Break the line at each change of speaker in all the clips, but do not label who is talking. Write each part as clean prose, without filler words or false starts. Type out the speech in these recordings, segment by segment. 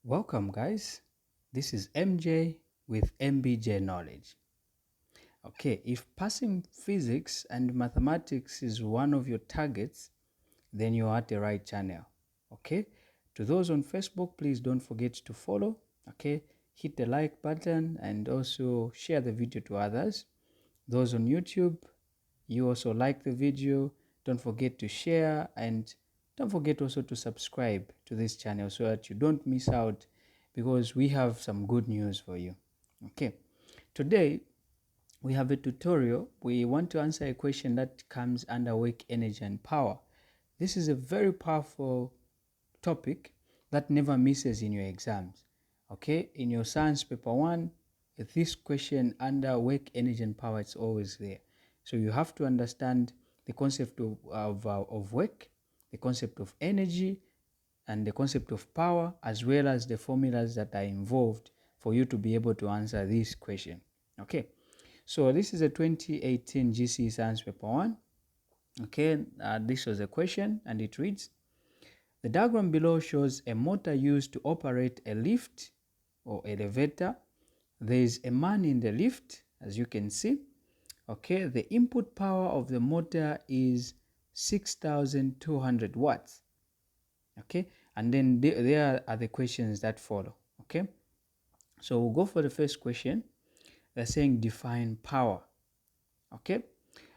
Welcome, guys. This is MJ with MBJ Knowledge. Okay, if passing physics and mathematics is one of your targets, then you're at the right channel. Okay, to those on Facebook, please don't forget to follow. Okay, hit the like button and also share the video to others. Those on YouTube, you also like the video. Don't forget to share and don't forget also to subscribe to this channel so that you don't miss out because we have some good news for you. Okay, today we have a tutorial. We want to answer a question that comes under work, energy, and power. This is a very powerful topic that never misses in your exams. Okay, in your science paper 1, this question under work, energy, and power, it's always there. So you have to understand the concept of work, the concept of energy, and the concept of power, as well as the formulas that are involved for you to be able to answer this question. Okay, so this is a 2018 GCE Science Paper 1. Okay, this was a question and it reads, the diagram below shows a motor used to operate a lift or elevator. There is a man in the lift, as you can see. Okay, the input power of the motor is 6,200 watts. Okay, and then there are the questions that follow. Okay, so we'll go for the first question. They're saying define power. Okay,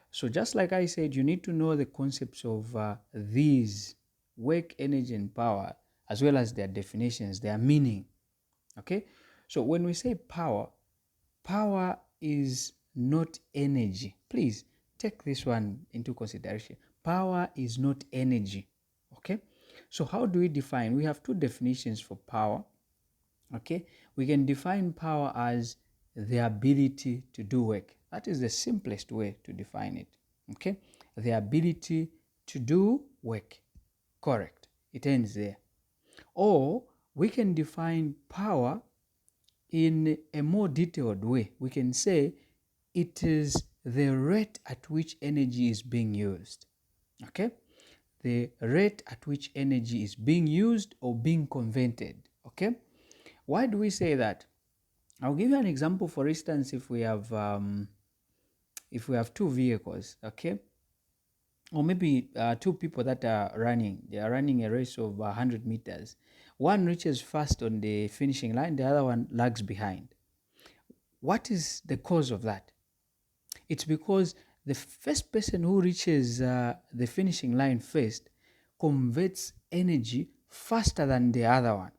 so just like I said, you need to know the concepts of these work, energy, and power, as well as their definitions, their meaning. Okay, so when we say power, power is not energy. Please take this one into consideration. Power is not energy. Okay, so how do we define? We have two definitions for power. Okay, we can define power as the ability to do work. That is the simplest way to define it. Okay, the ability to do work. Correct. It ends there. Or we can define power in a more detailed way. We can say it is the rate at which energy is being used. Okay, the rate at which energy is being used or being converted. Okay, why do we say that? I'll give you an example. For instance, if we have two vehicles, okay, or maybe two people that are running, they are running a race of 100 meters. One reaches first on the finishing line, the other one lags behind. What is the cause of that? It's because the first person who reaches the finishing line first converts energy faster than the other one.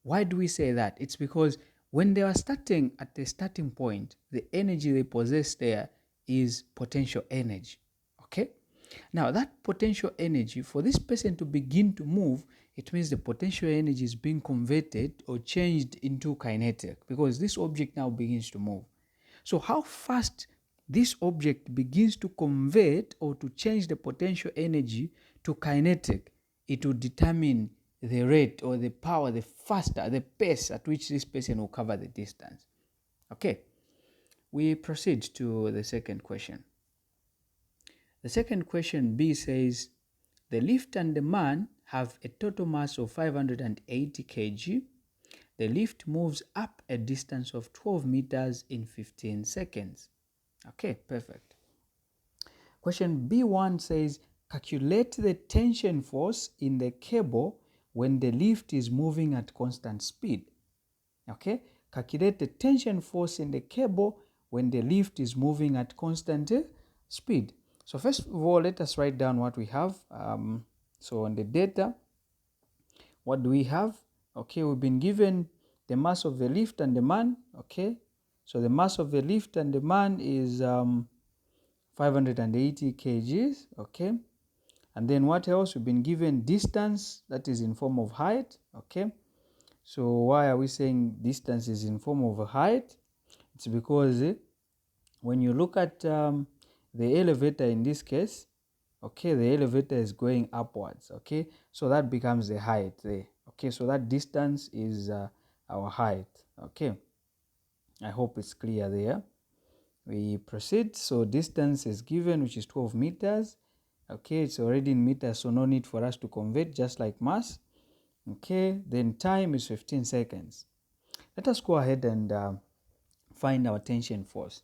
Why do we say that? It's because when they are starting at the starting point, the energy they possess there is potential energy. Okay? Now, that potential energy, for this person to begin to move, it means the potential energy is being converted or changed into kinetic because this object now begins to move. So how fast this object begins to convert or to change the potential energy to kinetic, it will determine the rate or the power, the faster, the pace at which this person will cover the distance. Okay, we proceed to the second question. The second question, B, says, the lift and the man have a total mass of 580 kg. The lift moves up a distance of 12 meters in 15 seconds. Okay, perfect. Question B1 says, calculate the tension force in the cable when the lift is moving at constant speed. Okay, calculate the tension force in the cable when the lift is moving at constant speed. So first of all, let us write down what we have. So on the data, what do we have? Okay, we've been given the mass of the lift and the man. Okay, so the mass of the lift and the man is 580 kgs. Okay, and then what else? We've been given distance, that is in form of height. Okay, so why are we saying distance is in form of a height? It's because when you look at the elevator in this case, okay, the elevator is going upwards. Okay, so that becomes the height there. Okay, so that distance is our height. Okay, I hope it's clear there. We proceed. So distance is given, which is 12 meters. Okay, it's already in meters, so no need for us to convert, just like mass. Okay, then time is 15 seconds. Let us go ahead and find our tension force.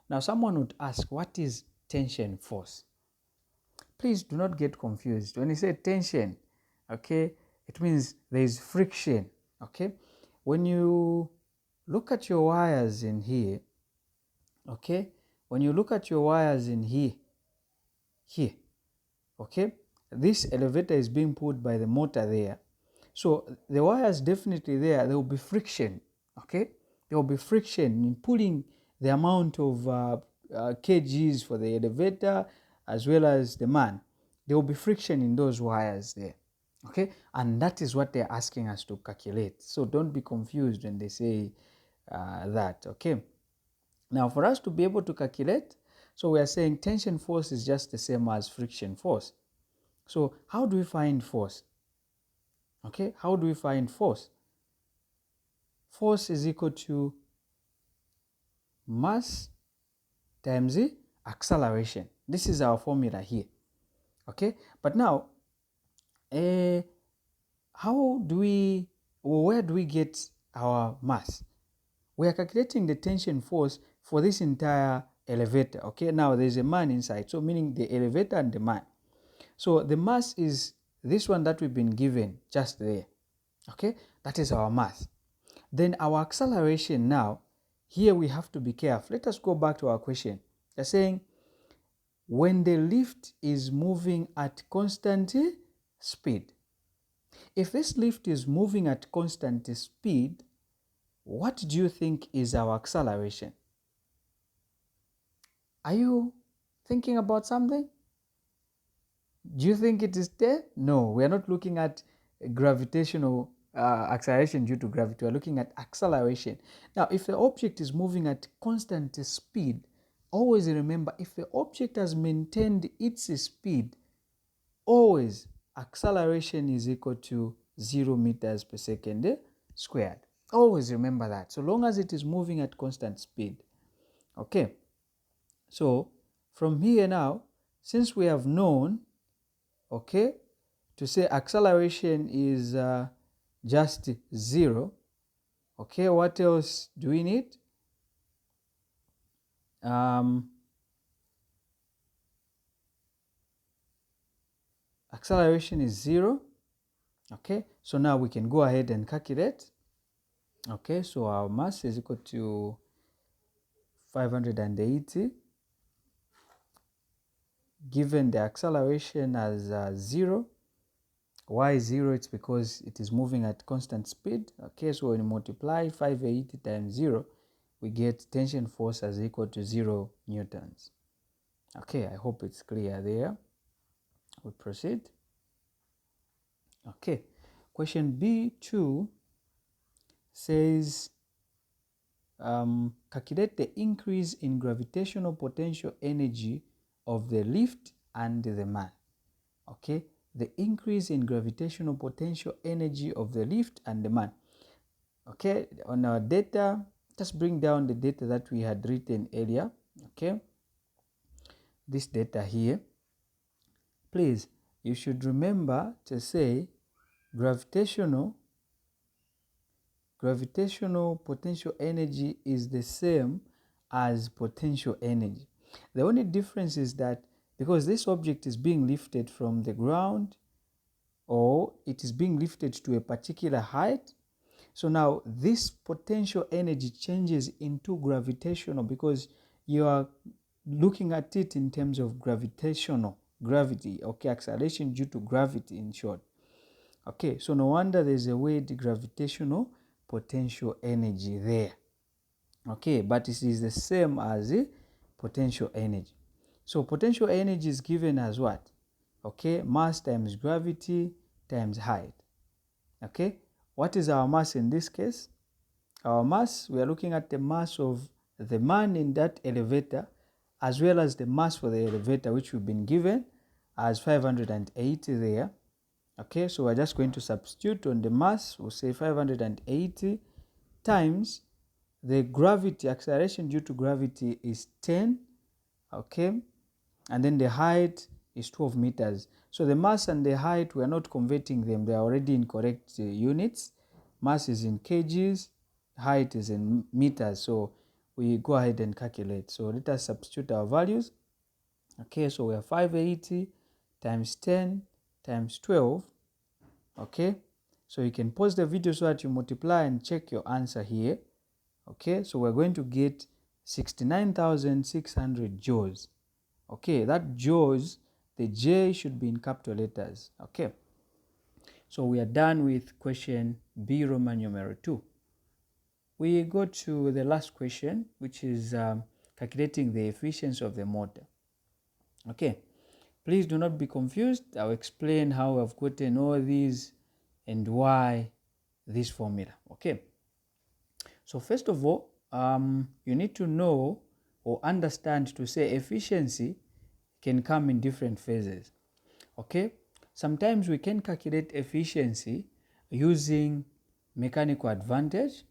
Now, someone would ask, what is tension force? Please do not get confused. When you say tension, okay, it means there is friction, okay? When you look at your wires in here, okay, when you look at your wires in here, okay, this elevator is being pulled by the motor there. So the wires definitely there will be friction, okay? There will be friction in pulling the amount of kgs for the elevator as well as the man. There will be friction in those wires there, okay? And that is what they're asking us to calculate. So don't be confused when they say that, okay? Now for us to be able to calculate, so we are saying tension force is just the same as friction force. So how do we find force? Okay, how do we find force? Force is equal to mass times the acceleration. This is our formula here. Okay, but now, how do we, or where do we get our mass? We are calculating the tension force for this entire elevator. Okay, now there's a man inside, so meaning the elevator and the man. So the mass is this one that we've been given just there. Okay, that is our mass. Then our acceleration now, here we have to be careful. Let us go back to our question. They're saying when the lift is moving at constant speed. If this lift is moving at constant speed, what do you think is our acceleration? Are you thinking about something? Do you think it is there? No, we are not looking at gravitational acceleration due to gravity. We are looking at acceleration. Now, if the object is moving at constant speed, always remember, if the object has maintained its speed, always acceleration is equal to 0 meters per second squared. Always remember that, so long as it is moving at constant speed. Okay, so from here now, since we have known, okay, to say acceleration is just 0, okay, what else do we need? Acceleration is 0, okay, so now we can go ahead and calculate. Okay, so our mass is equal to 580, given the acceleration as 0. Why 0? It's because it is moving at constant speed. Okay, so when you multiply 580 times 0, we get tension force as equal to 0 newtons. Okay, I hope it's clear there. We proceed. Okay, question B2 says calculate the increase in gravitational potential energy of the lift and the man. Okay, the increase in gravitational potential energy of the lift and the man. Okay, on our data, just bring down the data that we had written earlier. Okay, this data here. Please, you should remember to say gravitational potential energy is the same as potential energy. The only difference is that because this object is being lifted from the ground, or it is being lifted to a particular height, so now this potential energy changes into gravitational because you are looking at it in terms of gravity, okay, acceleration due to gravity in short. Okay, so no wonder there's a word gravitational potential energy there. Okay, but it is the same as potential energy. So potential energy is given as what? Okay, mass times gravity times height. Okay, what is our mass in this case? Our mass, we are looking at the mass of the man in that elevator as well as the mass for the elevator, which we've been given as 580 there. Okay, so we're just going to substitute on the mass. We'll say 580 times the gravity, acceleration due to gravity is 10. Okay, and then the height is 12 meters. So the mass and the height, we are not converting them. They are already in correct units. Mass is in kgs, height is in meters. So we go ahead and calculate. So let us substitute our values. Okay, so we have 580 times 10 times 12. Okay, so you can pause the video so that you multiply and check your answer here. Okay, so we're going to get 69,600 joules. Okay, that joules, the J should be in capital letters. Okay, so we are done with question B, Roman numeral 2. We go to the last question, which is calculating the efficiency of the motor. Okay, please do not be confused. I'll explain how I've gotten all these and why this formula. Okay, so first of all, you need to know or understand to say efficiency can come in different phases. Okay, sometimes we can calculate efficiency using mechanical advantage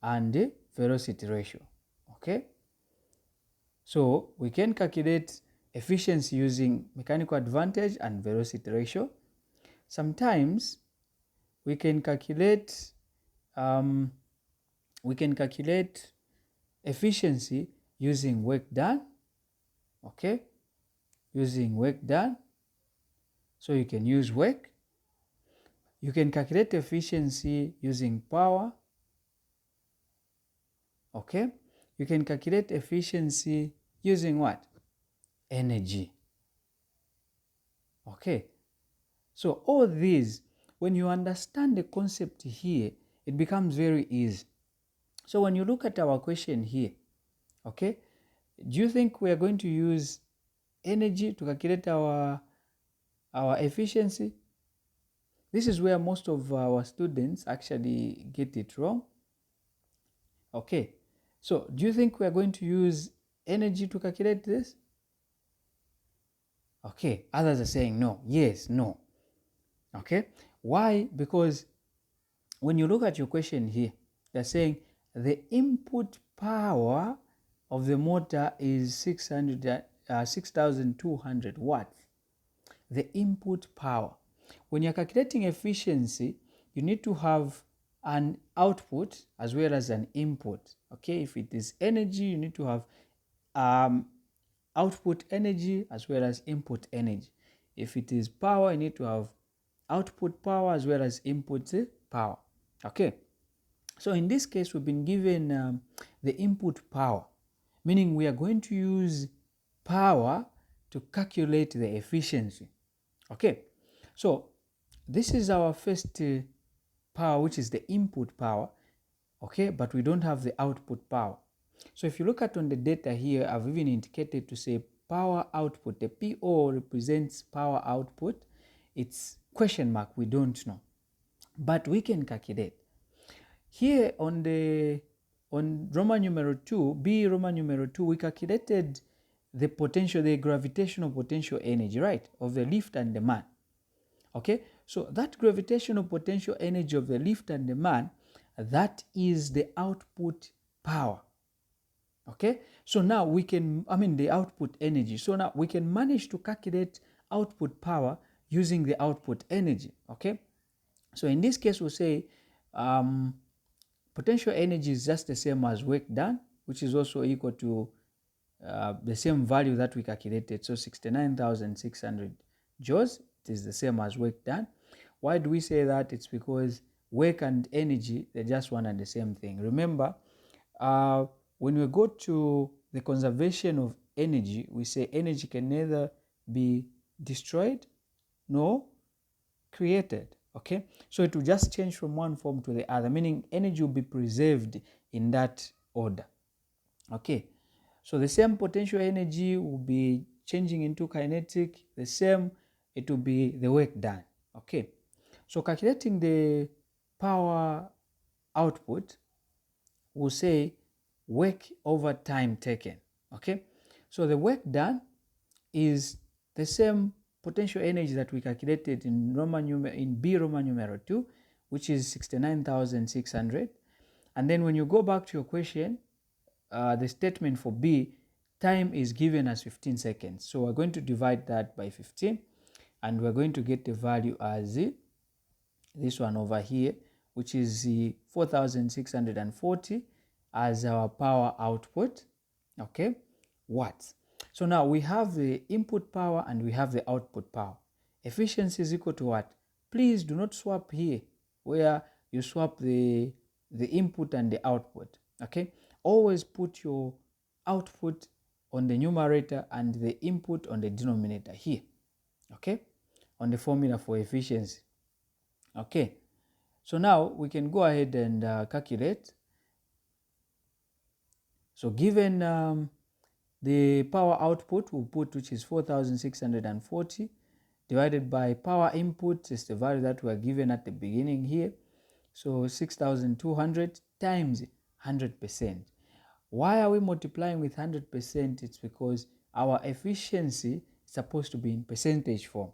and velocity ratio. Okay, so we can calculate efficiency using mechanical advantage and velocity ratio. Sometimes we can calculate efficiency using work done. Okay, using work done. So you can use work. You can calculate efficiency using power. Okay, you can calculate efficiency using what? Energy. Okay, so all these, when you understand the concept here, it becomes very easy. So when you look at our question here, okay, do you think we are going to use energy to calculate our efficiency? This is where most of our students actually get it wrong. Okay, so do you think we are going to use energy to calculate this? Okay, others are saying no, yes, no. Okay, why? Because when you look at your question here, they're saying the input power of the motor is 6,200 watts. The input power. When you're calculating efficiency, you need to have an output as well as an input. Okay, if it is energy, you need to have output energy as well as input energy. If it is power, you need to have output power as well as input power. Okay, so in this case, we've been given the input power, meaning we are going to use power to calculate the efficiency. Okay, so this is our first power, which is the input power. Okay, but we don't have the output power. So if you look at on the data here, I've even indicated to say power output. The PO represents power output. It's question mark, we don't know, but we can calculate. Here on Roman numeral 2, B Roman numeral 2, we calculated the potential, the gravitational potential energy, right, of the lift and the man. Okay, so that gravitational potential energy of the lift and the man, that is the output power. Okay, so now we can, the output energy. So now we can manage to calculate output power using the output energy. Okay, so in this case, we'll say potential energy is just the same as work done, which is also equal to the same value that we calculated. So 69,600 joules, it is the same as work done. Why do we say that? It's because work and energy, they're just one and the same thing. Remember, when we go to the conservation of energy, we say energy can neither be destroyed nor created. Okay, so it will just change from one form to the other, meaning energy will be preserved in that order. Okay, so the same potential energy will be changing into kinetic, the same, it will be the work done. Okay, so calculating the power output, we'll say work over time taken. Okay, so the work done is the same potential energy that we calculated in B Roman numeral 2, which is 69,600. And then when you go back to your question, the statement for B, time is given as 15 seconds. So we're going to divide that by 15, and we're going to get the value as this one over here, which is 4,640 as our power output, okay, watts. So now we have the input power and we have the output power. Efficiency is equal to what? Please do not swap here where you swap the input and the output, okay? Always put your output on the numerator and the input on the denominator here, okay, on the formula for efficiency. Okay, so now we can go ahead and calculate. So given the power output, we'll put, which is 4,640 divided by power input is the value that we're given at the beginning here. So 6,200 times 100%. Why are we multiplying with 100%? It's because our efficiency is supposed to be in percentage form.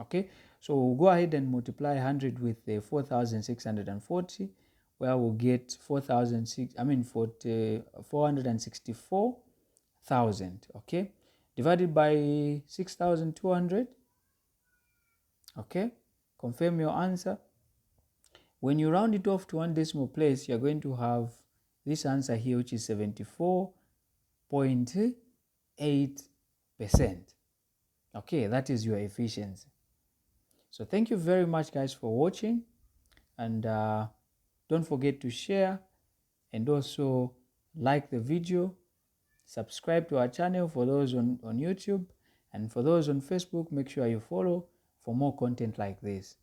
Okay, so we'll go ahead and multiply 100 with 4,640, where we'll get 464,000. Okay, divided by 6,200. Okay, confirm your answer. When you round it off to one decimal place, you're going to have this answer here, which is 74.8%. Okay, that is your efficiency. So thank you very much, guys, for watching, and don't forget to share and also like the video, subscribe to our channel for those on YouTube, and for those on Facebook, make sure you follow for more content like this.